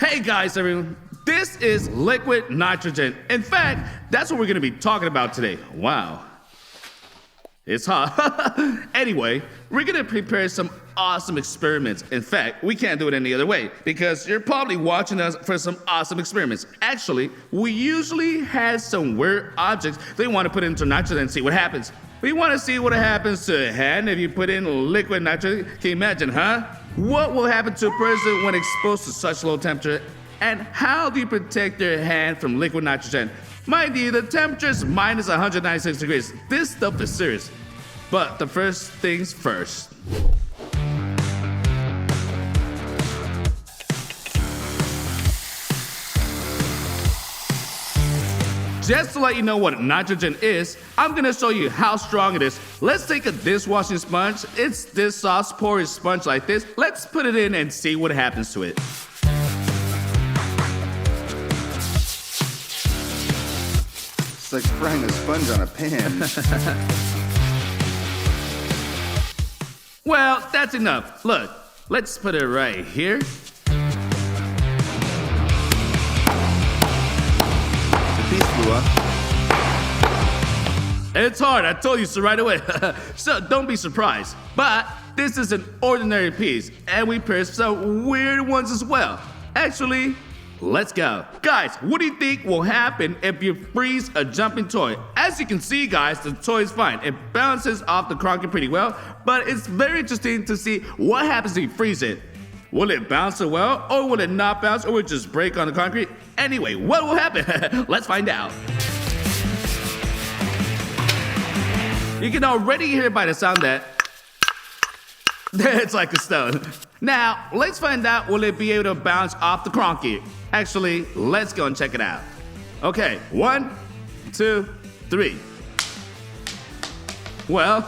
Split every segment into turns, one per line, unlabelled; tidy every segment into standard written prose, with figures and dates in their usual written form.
Hey guys, everyone. This is liquid nitrogen. In fact, that's what we're going to be talking about today. Wow. It's hot. Anyway, we're going to prepare some awesome experiments. In fact, we can't do it any other way because you're probably watching us for some awesome experiments. Actually, we usually have some weird objects they want to put into nitrogen and see what happens. We want to see what happens to a hand if you put in liquid nitrogen. Can you imagine, huh? What will happen to a person when exposed to such low temperature? And how do you protect your hand from liquid nitrogen? Mind you, the temperature is minus 196 degrees. This stuff is serious. But the first things first. Just to let you know what nitrogen is, I'm gonna show you how strong it is. Let's take a dishwashing sponge. It's this soft porous sponge like this. Let's put it in and see what happens to it.
It's like frying a sponge on a pan.
Well, that's enough. Look, let's put it right here.
The piece blew up.
It's hard, I told you so right away. So don't be surprised. But this is an ordinary piece, and we pierced some weird ones as well. Actually, let's go. Guys, what do you think will happen if you freeze a jumping toy? As you can see, guys, the toy is fine. It bounces off the concrete pretty well, but it's very interesting to see what happens if you freeze it. Will it bounce well, or will it not bounce, or will it just break on the concrete? Anyway, what will happen? Let's find out. You can already hear by the sound that it's like a stone. Now, let's find out, will it be able to bounce off the concrete? Actually, let's go and check it out. Okay, 1, 2, 3. Well,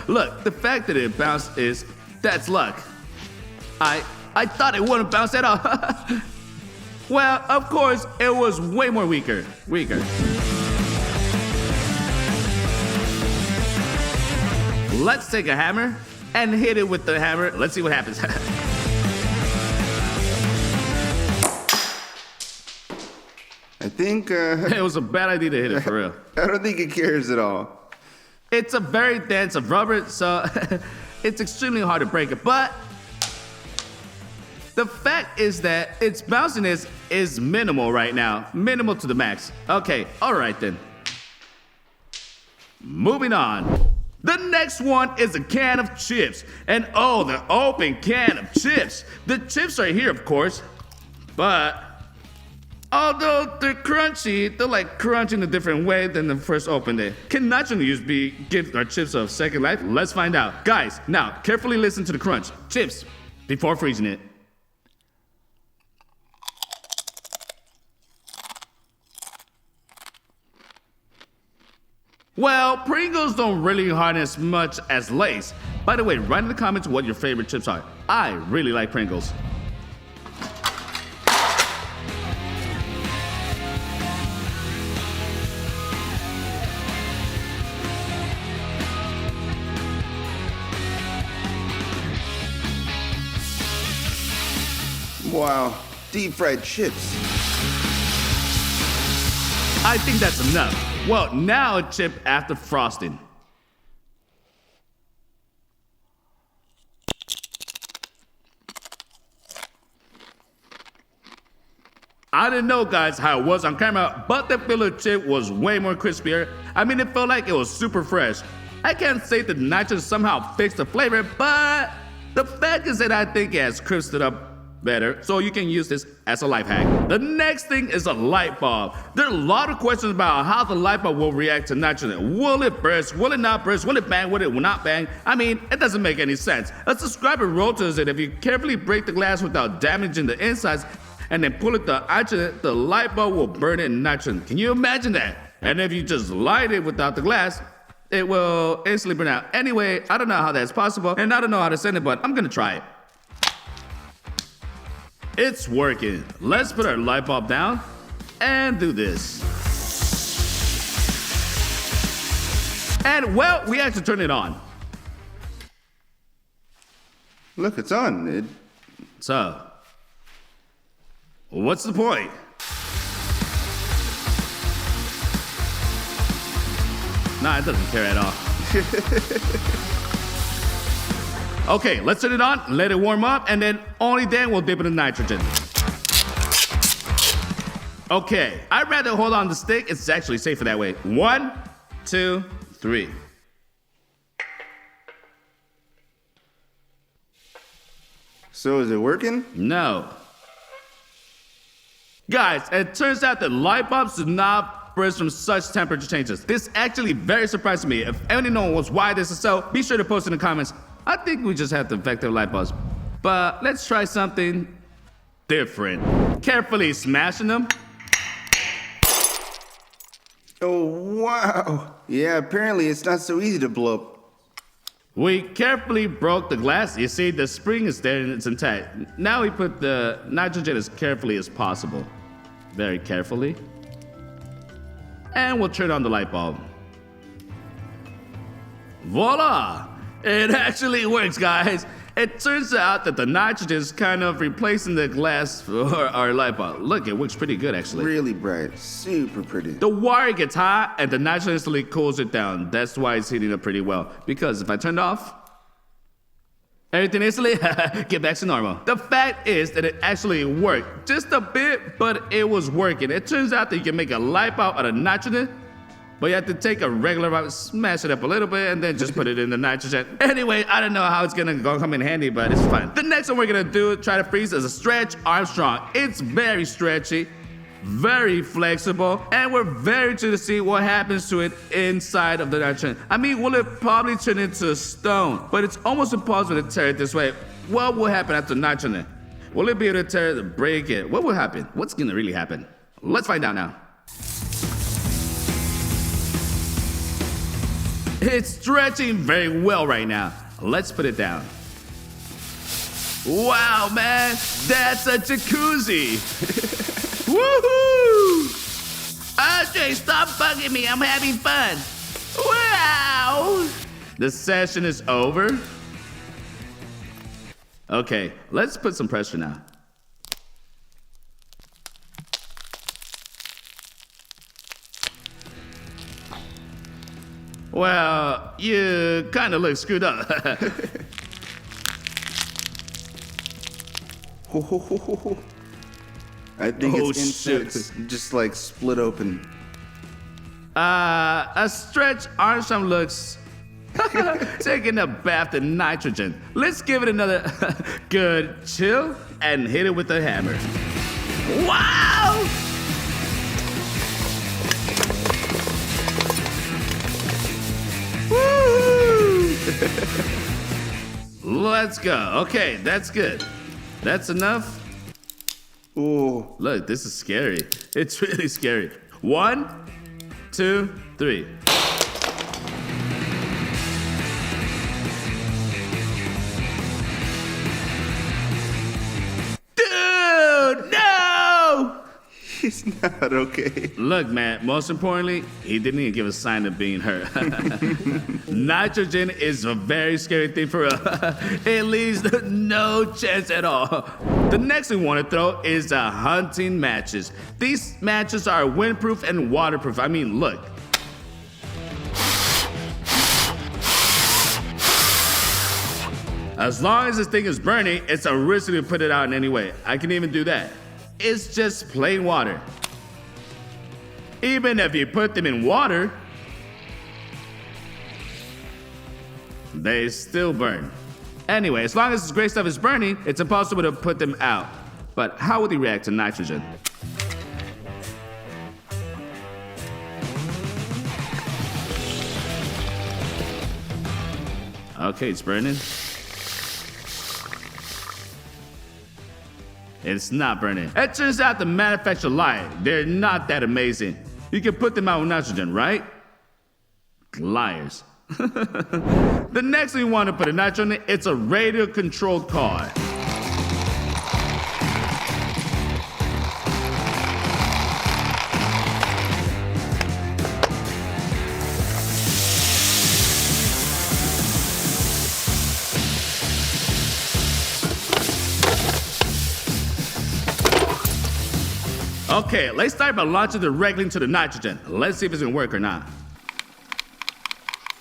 look, the fact that it bounced that's luck. I thought it wouldn't bounce at all. Well, of course, it was way more weaker. Let's take a hammer and hit it with the hammer. Let's see what happens.
I think,
It was a bad idea to hit it for real.
I don't think it cares at all.
It's a very dense of rubber, so it's extremely hard to break it. But the fact is that its bounciness is minimal right now. Minimal to the max. Okay, all right then. Moving on. The next one is a can of chips. And oh, the open can of chips. The chips are here, of course. But although they're crunchy, they're like crunchy in a different way than the first open day. Can nitrogen give our chips a second life? Let's find out. Guys, now carefully listen to the crunch. Chips, before freezing it. Well, Pringles don't really harden as much as Lay's. By the way, write in the comments what your favorite chips are. I really like Pringles.
Wow, deep fried chips.
I think that's enough. Well, now a chip after frosting. I didn't know, guys, how it was on camera, but the filler chip was way more crispier. I mean, it felt like it was super fresh. I can't say that nitrogen somehow fixed the flavor, but the fact is that I think it has crisped it up better, so you can use this as a life hack. The next thing is a light bulb. There are a lot of questions about how the light bulb will react to nitrogen. Will it burst? Will it not burst? Will it bang? Will it not bang? I mean, it doesn't make any sense. A subscriber wrote to us that if you carefully break the glass without damaging the insides and then pull it the nitrogen, the light bulb will burn in nitrogen. Can you imagine that? And if you just light it without the glass, it will instantly burn out. Anyway, I don't know how that's possible, and I don't know how to send it, but I'm gonna try it. It's working. Let's put our light bulb down and do this. And well, we had to turn it on.
Look, it's on.
So, What's the point? Nah, it doesn't care at all. Okay, let's turn it on, let it warm up, and then only then we'll dip it in nitrogen. Okay, I'd rather hold on the stick. It's actually safer that way. 1, 2, 3.
So is it working?
No. Guys, it turns out that light bulbs do not burst from such temperature changes. This actually very surprised me. If anyone knows why this is so, be sure to post in the comments. I think we just have defective light bulbs. But let's try something different. Carefully smashing them.
Oh, wow. Yeah, apparently it's not so easy to blow up.
We carefully broke the glass. You see, the spring is there and it's intact. Now we put the nitrogen as carefully as possible. Very carefully. And we'll turn on the light bulb. Voila! It actually works, guys. It turns out that the nitrogen is kind of replacing the glass for our light bulb. Look, it works pretty good, actually.
Really bright. Super pretty.
The wire gets hot and the nitrogen instantly cools it down. That's why it's heating up pretty well. Because if I turn it off, everything instantly get back to normal. The fact is that it actually worked. Just a bit, but it was working. It turns out that you can make a light bulb out of nitrogen, but you have to take a regular bulb, smash it up a little bit, and then just put it in the nitrogen. Anyway, I don't know how it's gonna come in handy, but it's fun. The next one we're gonna try to freeze is a stretch Armstrong. It's very stretchy, very flexible, and we're very interested to see what happens to it inside of the nitrogen. I mean, will it probably turn into a stone? But it's almost impossible to tear it this way. What will happen after nitrogen? Will it be able to tear it or break it? What will happen? What's gonna really happen? Let's find out now. It's stretching very well right now. Let's put it down. Wow, man, that's a jacuzzi. Woohoo! RJ, stop bugging me. I'm having fun. Wow! The session is over. Okay, let's put some pressure now. Well, you kind of look screwed up.
I think
Oh,
it's inside.
shit.
It's just like split open.
A stretch Armstrong looks taking a bath in nitrogen. Let's give it another good chill and hit it with a hammer. Wow! Woo! Let's go. Okay, that's good. That's enough.
Oh,
Look, this is scary. It's really scary. 1, 2, 3. Dude, no!
he's not okay.
Look, man, most importantly, he didn't even give a sign of being hurt. Nitrogen is a very scary thing for us. It leaves no chance at all. The next thing we want to throw is the hunting matches. These matches are windproof and waterproof. I mean, look. As long as this thing is burning, it's a risk to put it out in any way. I can even do that. It's just plain water. Even if you put them in water, they still burn. Anyway, as long as this gray stuff is burning, it's impossible to put them out. But how would they react to nitrogen? Okay, it's burning. It's not burning. It turns out the manufacturer lied. They're not that amazing. You can put them out with nitrogen, right? Liars. The next thing you want to put a nitrogen in, it's a radio-controlled car. Okay, let's start by launching directly into the nitrogen. Let's see if it's gonna work or not.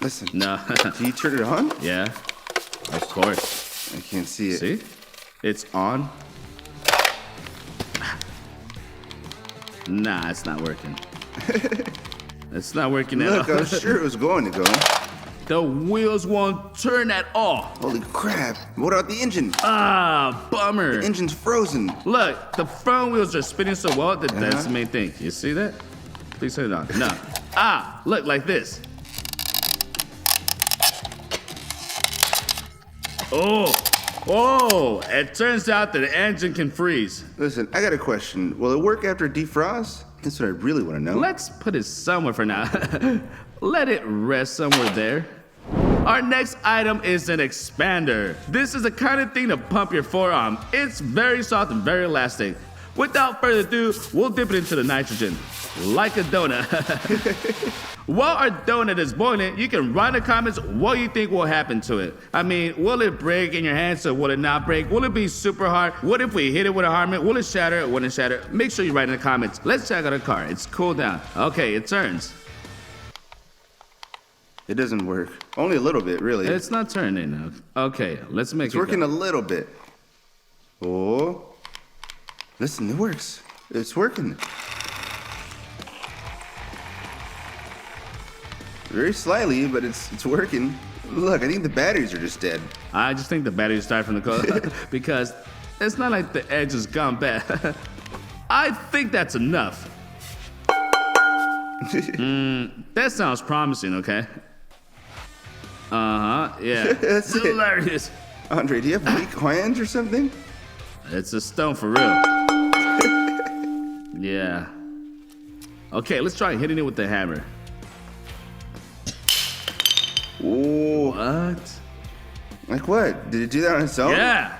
Listen.
No.
Do you turn it on?
Yeah, of course.
I can't see it.
See? It's on. Nah, it's not working. It's not working at
Look,
all.
I was sure it was going to go.
The wheels won't turn at all.
Holy crap. What about the engine?
Ah, bummer.
The engine's frozen.
Look, the front wheels are spinning so well that that's the main thing. You see that? Please turn it on. No. Ah, look, like this. Oh, it turns out that the engine can freeze.
Listen, I got a question. Will it work after it defrosts? That's what I really want to know.
Let's put it somewhere for now. Let it rest somewhere there. Our next item is an expander. This is the kind of thing to pump your forearm. It's very soft and very elastic. Without further ado, we'll dip it into the nitrogen, like a donut. While our donut is boiling, you can write in the comments what you think will happen to it. I mean, will it break in your hands or will it not break? Will it be super hard? What if we hit it with a hammer? Will it shatter? Will it shatter? Make sure you write in the comments. Let's check out our car. It's cooled down. Okay, it turns.
It doesn't work. Only a little bit, really.
It's not turning. Okay, let's make
It's
it
working
go.
a little bit. Oh. Listen, it works. It's working. Very slightly, but it's working. Look, I think the batteries are just dead.
I just think the batteries died from the cold because it's not like the edge has gone bad. I think that's enough. That sounds promising, okay? Yeah.
That's it.
Hilarious.
Andre, do you have weak hands or something?
It's a stone for real. Yeah. Okay, let's try hitting it with the hammer.
Oh.
What?
Like what? Did it do that on its own?
Yeah.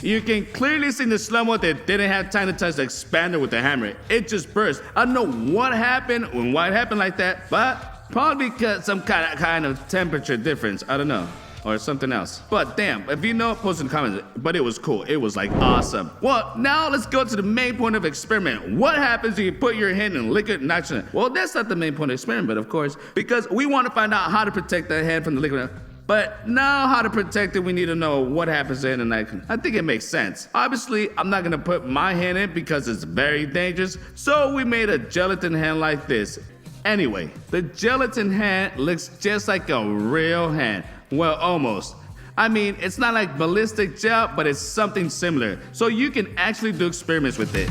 You can clearly see in the slow-mo that didn't have time to touch the expander with the hammer. It just burst. I don't know what happened and why it happened like that, but probably because some kind of temperature difference. I don't know. Or something else. But damn, if you know, post in the comments. But it was cool. It was like awesome. Well, now let's go to the main point of experiment. What happens if you put your hand in liquid nitrogen? Well, that's not the main point of experiment, of course, because we want to find out how to protect the hand from the liquid. But now how to protect it, we need to know what happens in the nitrogen. I think it makes sense. Obviously, I'm not gonna put my hand in because it's very dangerous. So we made a gelatin hand like this. Anyway, the gelatin hand looks just like a real hand. Well, almost. I mean, it's not like ballistic gel, but it's something similar. So you can actually do experiments with it.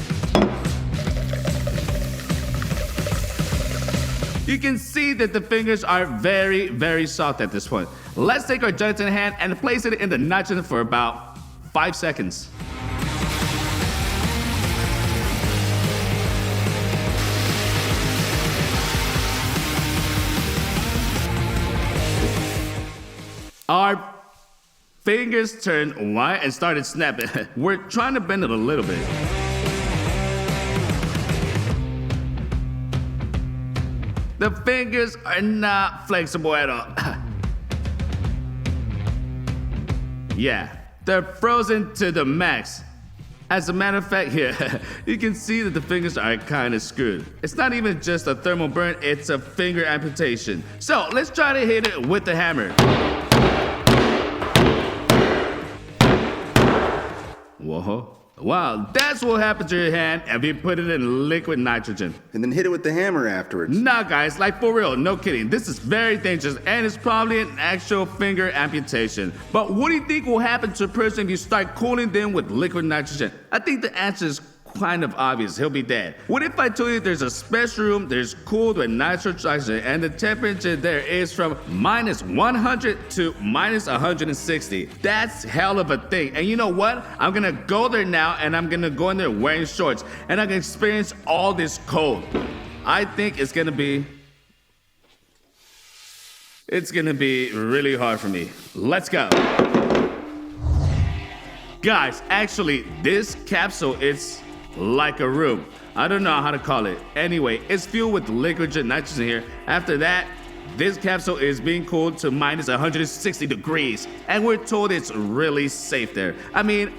You can see that the fingers are very, very soft at this point. Let's take our gelatin hand and place it in the nitrogen for about 5 seconds. Our fingers turned white and started snapping. We're trying to bend it a little bit. The fingers are not flexible at all. Yeah, they're frozen to the max. As a matter of fact, here, you can see that the fingers are kind of screwed. It's not even just a thermal burn, it's a finger amputation. So let's try to hit it with the hammer. Whoa. Wow, that's what happens to your hand if you put it in liquid nitrogen.
And then hit it with the hammer afterwards.
Nah, guys, like for real, no kidding. This is very dangerous and it's probably an actual finger amputation. But what do you think will happen to a person if you start cooling them with liquid nitrogen? I think the answer is kind of obvious. He'll be dead. What if I told you there's a special room that's cooled with nitrogen and the temperature there is from -100 to -160? That's hell of a thing. And you know what? I'm gonna go there now and I'm gonna go in there wearing shorts and I can experience all this cold. I think it's gonna be really hard for me. Let's go. Guys, actually, this capsule, it's like a room. I don't know how to call it. Anyway, it's filled with liquid nitrogen here. After that, This capsule is being cooled to minus 160 degrees, and we're told it's really safe there. I mean,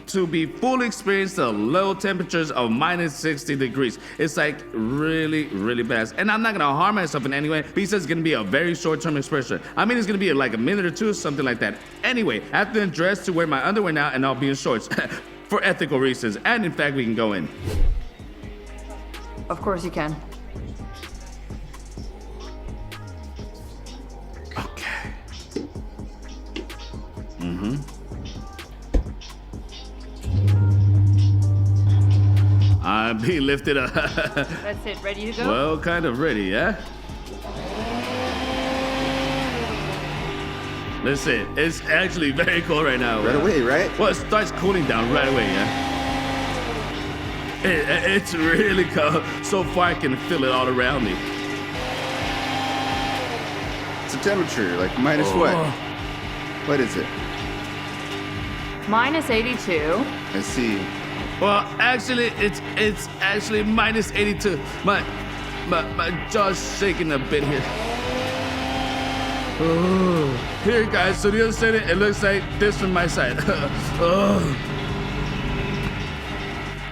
to be fully experienced the low temperatures of minus 60 degrees. It's like really, really bad. And I'm not gonna harm myself in any way because it's gonna be a very short-term exposure. I mean, it's gonna be like a minute or two, something like that. Anyway, I have to undress to wear my underwear now, and I'll be in shorts for ethical reasons. And in fact, we can go in.
Of course you can.
I'm being lifted up.
That's it. Ready to go?
Well, kind of ready, yeah? Listen, it's actually very cold right now.
Right away, right?
Well, it starts cooling down right away, yeah? It's really cold. So far, I can feel it all around me.
It's a temperature, like minus what? What is it?
Minus 82.
I see.
Well, actually, it's actually minus 82. My jaw's shaking a bit here. Oh. Here, guys, so the other side, it looks like this from my side. Oh.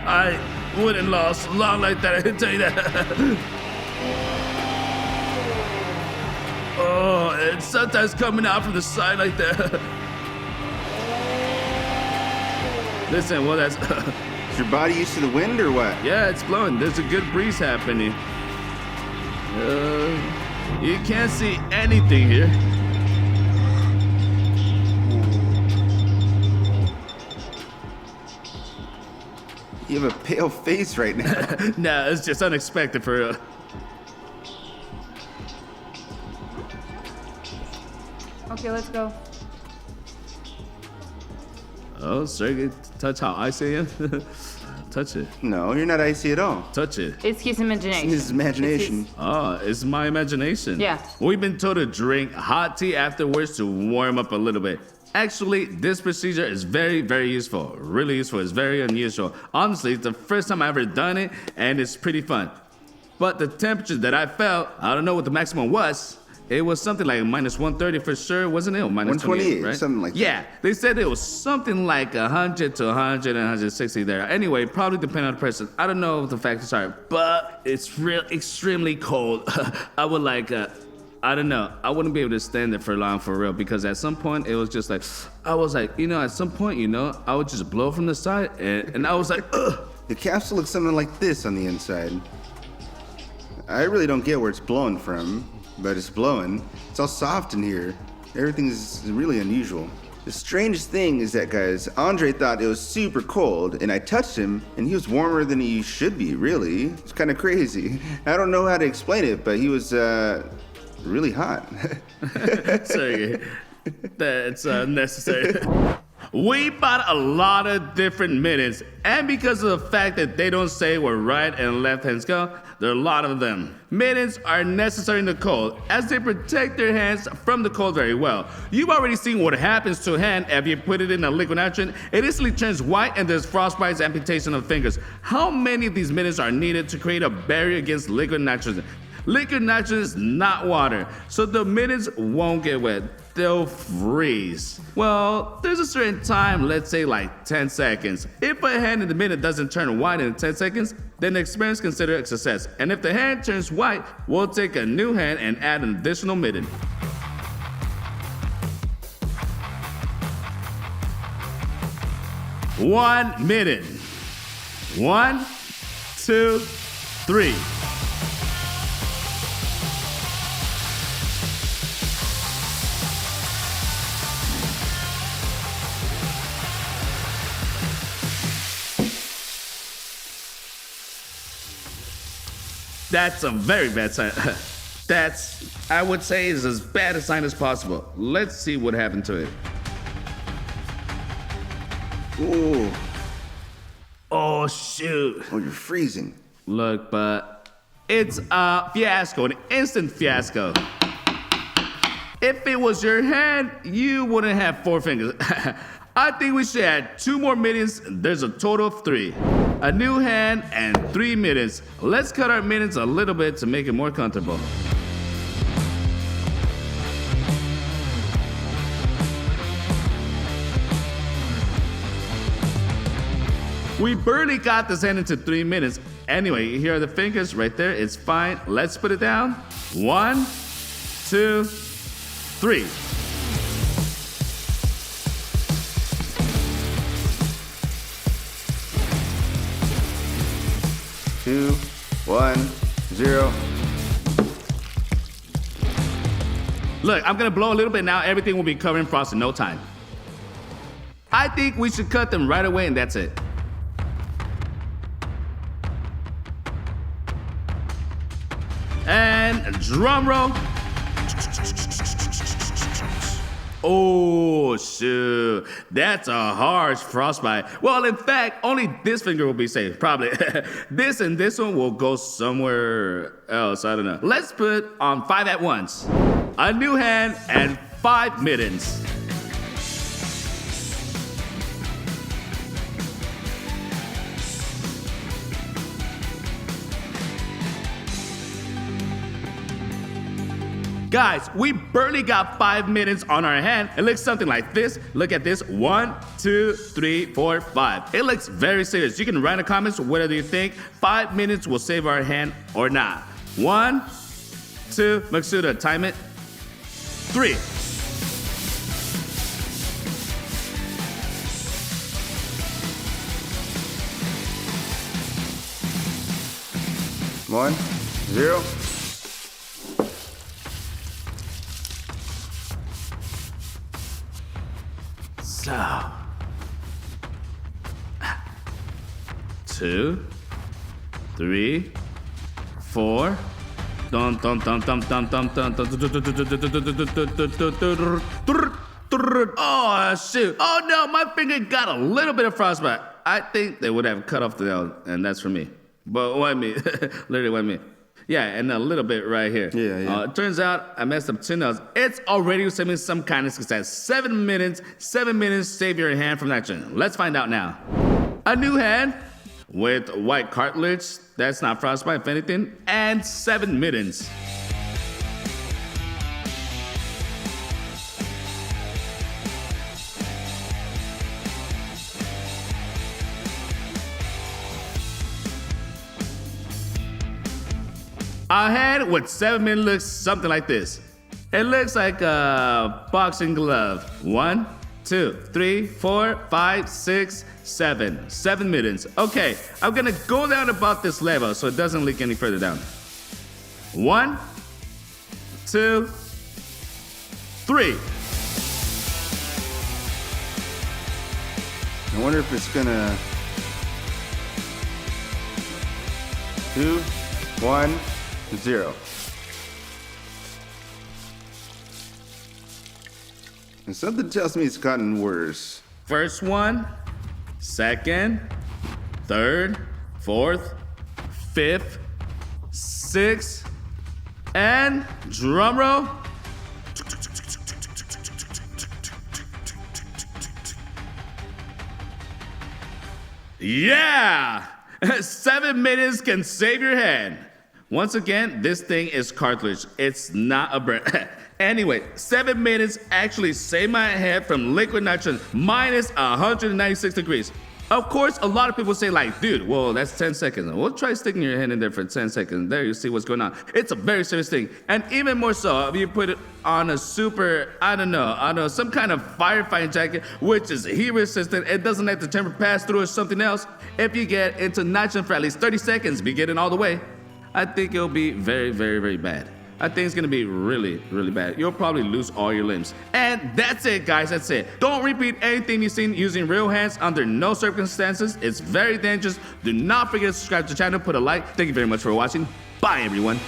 I wouldn't last long like that, I can tell you that. Oh, it's sometimes coming out from the side like that. Listen, well, that's...
Is your body used to the wind or what?
Yeah, it's blowing. There's a good breeze happening. You can't see anything here.
You have a pale face right now.
Nah, it's just unexpected for real.
Okay, let's go.
Oh, sir, touch how icy I am. Touch it.
No, you're not icy at all.
Touch it.
It's his imagination.
It's his imagination.
Oh, it's my imagination.
Yeah.
We've been told to drink hot tea afterwards to warm up a little bit. Actually, this procedure is very, very useful. Really useful. It's very unusual. Honestly, it's the first time I've ever done it, and it's pretty fun. But the temperature that I felt, I don't know what the maximum was. It was something like minus 130 for sure, wasn't it? Or minus
128,
right?
something like that.
Yeah, they said it was something like 100 to 100 and 160 there. Anyway, probably depending on the person. I don't know what the factors are, but it's real extremely cold. I would like, I don't know. I wouldn't be able to stand there for long for real because at some point it was just like, I was like, at some point, I would just blow from the side and I was like, ugh.
The capsule looks something like this on the inside. I really don't get where it's blowing from. But it's blowing. It's all soft in here. Everything is really unusual. The strangest thing is that, guys, Andre thought it was super cold, and I touched him, and he was warmer than he should be, really. It's kind of crazy. I don't know how to explain it, but he was, really hot.
Sorry, that's unnecessary. We bought a lot of different mittens, and because of the fact that they don't say where right and left hands go, there are a lot of them. Mittens are necessary in the cold, as they protect their hands from the cold very well. You've already seen what happens to a hand if you put it in a liquid nitrogen. It instantly turns white and there's frostbite, amputation of fingers. How many of these mittens are needed to create a barrier against liquid nitrogen? Liquid nitrogen is not water, so the mittens won't get wet. They'll freeze. Well, there's a certain time, let's say like 10 seconds. If a hand in the minute doesn't turn white in 10 seconds, then the experiment is considered a success. And if the hand turns white, we'll take a new hand and add an additional mitten. One mitten. 1, 2, 3. That's a very bad sign. That's, I would say, is as bad a sign as possible. Let's see what happened to it.
Ooh.
Oh, shoot.
Oh, you're freezing.
Look, but it's a fiasco, an instant fiasco. If it was your hand, you wouldn't have 4 fingers. I think we should add 2 more mittens. There's a total of 3. A new hand and 3 mittens. Let's cut our mittens a little bit to make it more comfortable. We barely got this hand into 3 minutes. Anyway, here are the fingers right there. It's fine. Let's put it down. 1, 2, 3.
Two, 1, 0.
Look, I'm gonna blow a little bit now. Everything will be covered in frost in no time. I think we should cut them right away and that's it. And drum roll. Oh, shoot. That's a harsh frostbite. Well, in fact, only this finger will be safe, probably. This and this one will go somewhere else. I don't know. Let's put on 5 at once. A new hand and 5 mittens. Guys, we barely got 5 minutes on our hand. It looks something like this. Look at this. 1, 2, 3, 4, 5. It looks very serious. You can write in the comments whether you think 5 minutes will save our hand or not. 1, 2, Maksuda, time it. 3.
One, 0.
So, 2, 3, 4. Dun dun dun dun dun dun dun dun. Oh shoot! Oh no, my finger got a little bit of frostbite. I think they would have cut off the nail, and that's for me. But why me? Literally why me? Yeah, and a little bit right here.
Yeah.
It turns out I messed up 2 nails. It's already saving some kindness because that's 7 minutes. 7 minutes save your hand from action. Let's find out now. A new hand with white cartilage. That's not frostbite, if anything. And 7 mittens. A hand with 7 mittens looks something like this. It looks like a boxing glove. 1, 2, 3, 4, 5, 6, 7. 7 mittens. Okay, I'm gonna go down about this level so it doesn't leak any further down. 1, 2, 3.
I wonder if it's gonna. 2, 1, 0. And something tells me it's gotten worse.
First one, second, third, fourth, fifth, sixth, and drum roll. Yeah! 7 minutes can save your hand. Once again, this thing is cartilage. It's not a burn. Anyway, 7 minutes actually saved my head from liquid nitrogen minus 196 degrees. Of course, a lot of people say like, dude, well, that's 10 seconds. Well, try sticking your hand in there for 10 seconds. There you see what's going on. It's a very serious thing. And even more so, if you put it on a super, I don't know, some kind of firefighting jacket, which is heat resistant, it doesn't let the temperature pass through or something else. If you get into nitrogen for at least 30 seconds, be getting all the way, I think it'll be very, very, very bad. I think it's gonna be really, really bad. You'll probably lose all your limbs. And that's it, guys, that's it. Don't repeat anything you've seen using real hands under no circumstances. It's very dangerous. Do not forget to subscribe to the channel, put a like. Thank you very much for watching. Bye, everyone.